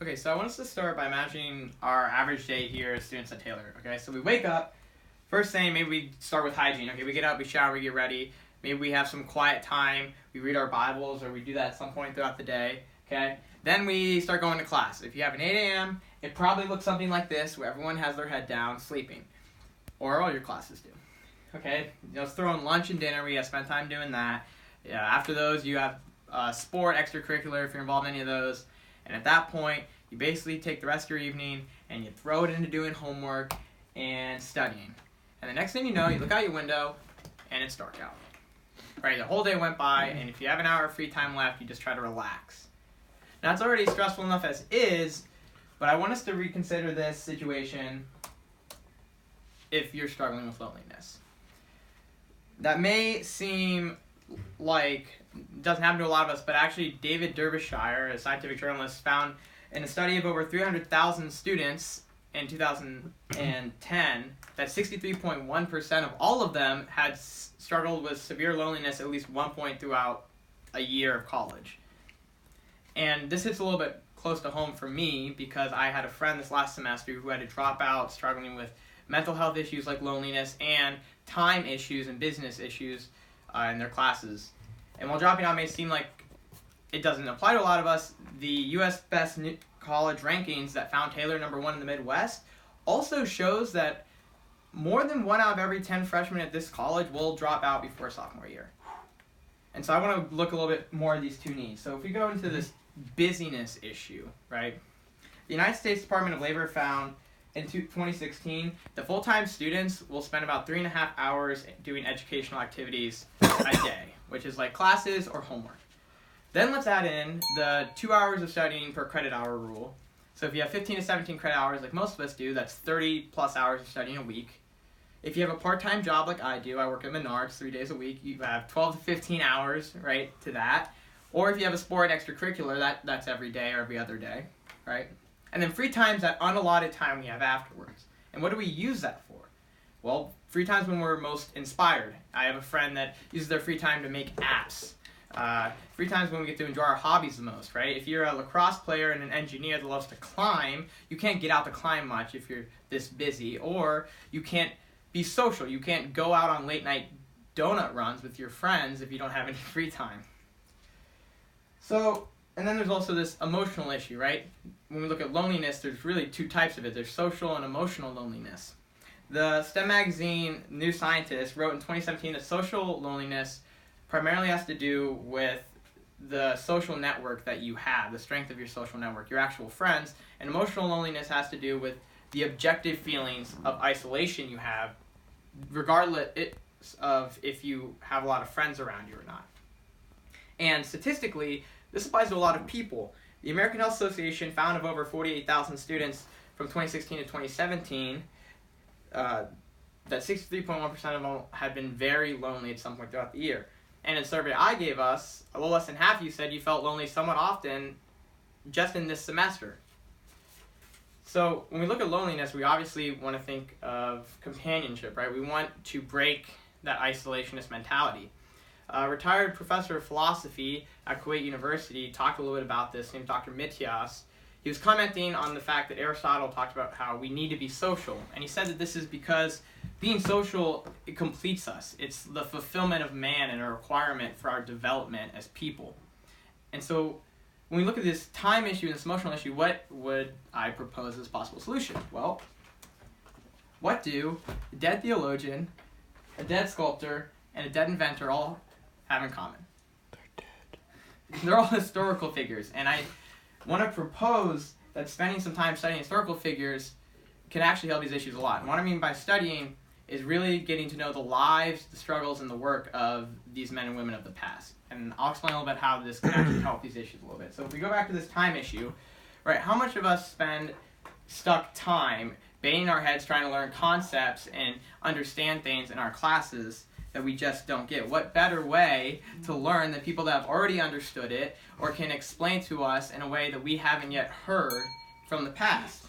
Okay, so I want us to start by imagining our average day here as students at Taylor. Okay, so we wake up, first thing, maybe we start with hygiene. Okay, we get up, we shower, we get ready. Maybe we have some quiet time, we read our Bibles, or we do that at some point throughout the day. Okay, then we start going to class. If you have an 8 a.m., it probably looks something like this, where everyone has their head down, sleeping. Or all your classes do. Okay, let's throw in lunch and dinner. We have spent time doing that. Yeah, after those, you have sport, extracurricular, if you're involved in any of those. And at that point, you basically take the rest of your evening and you throw it into doing homework and studying. And the next thing you know, you look out your window and it's dark out. Right, the whole day went by, and if you have an hour of free time left, you just try to relax. Now, it's already stressful enough as is, but I want us to reconsider this situation if you're struggling with loneliness. That may seem like it doesn't happen to a lot of us, but actually David Derbyshire, a scientific journalist, found in a study of over 300,000 students in 2010 that 63.1% of all of them had struggled with severe loneliness at least one point throughout a year of college. And this hits a little bit close to home for me because I had a friend this last semester who had to drop out struggling with mental health issues like loneliness and time issues and business issues in their classes. And while dropping out may seem like it doesn't apply to a lot of us, the U.S. Best College rankings that found Taylor #1 in the Midwest also shows that more than 1 out of every 10 freshmen at this college will drop out before sophomore year. And so I want to look a little bit more at these two needs. So if we go into this busyness issue, right? The United States Department of Labor found in 2016 that full-time students will spend about 3.5 hours doing educational activities a day, which is like classes or homework. Then let's add in the 2 hours of studying per credit hour rule. So if you have 15 to 17 credit hours like most of us do, that's 30 plus hours of studying a week. If you have a part-time job like I do, I work at Menards 3 days a week, you have 12 to 15 hours, right, to that. Or if you have a sport extracurricular, that's every day or every other day, right? And then free time's that unallotted time we have afterwards. And what do we use that for? Well, free time's when we're most inspired. I have a friend that uses their free time to make apps. Free time's when we get to enjoy our hobbies the most, right? If you're a lacrosse player and an engineer that loves to climb, you can't get out to climb much if you're this busy. Or you can't be social. You can't go out on late night donut runs with your friends if you don't have any free time. So, and then there's also this emotional issue, right? When we look at loneliness, there's really two types of it. There's social and emotional loneliness. The STEM magazine New Scientist wrote in 2017 that social loneliness primarily has to do with the social network that you have, the strength of your social network, your actual friends, and emotional loneliness has to do with the objective feelings of isolation you have, regardless of if you have a lot of friends around you or not. And statistically, this applies to a lot of people. The American Health Association found of over 48,000 students from 2016 to 2017 that 63.1% of them had been very lonely at some point throughout the year. And in a survey I gave us, a little less than half of you said you felt lonely somewhat often just in this semester. So when we look at loneliness, we obviously want to think of companionship, right? We want to break that isolationist mentality. A retired professor of philosophy at Kuwait University talked a little bit about this, named Dr. Mityas. He was commenting on the fact that Aristotle talked about how we need to be social. And he said that this is because being social, it completes us. It's the fulfillment of man and a requirement for our development as people. And so when we look at this time issue and this emotional issue, what would I propose as a possible solution? Well, what do a dead theologian, a dead sculptor, and a dead inventor all have in common? They're dead. They're all historical figures, and I want to propose that spending some time studying historical figures can actually help these issues a lot. And what I mean by studying is really getting to know the lives, the struggles, and the work of these men and women of the past. And I'll explain a little bit how this can actually help these issues a little bit. So if we go back to this time issue, right, how much of us spend stuck time banging our heads trying to learn concepts and understand things in our classes that we just don't get? What better way to learn than people that have already understood it or can explain to us in a way that we haven't yet heard from the past?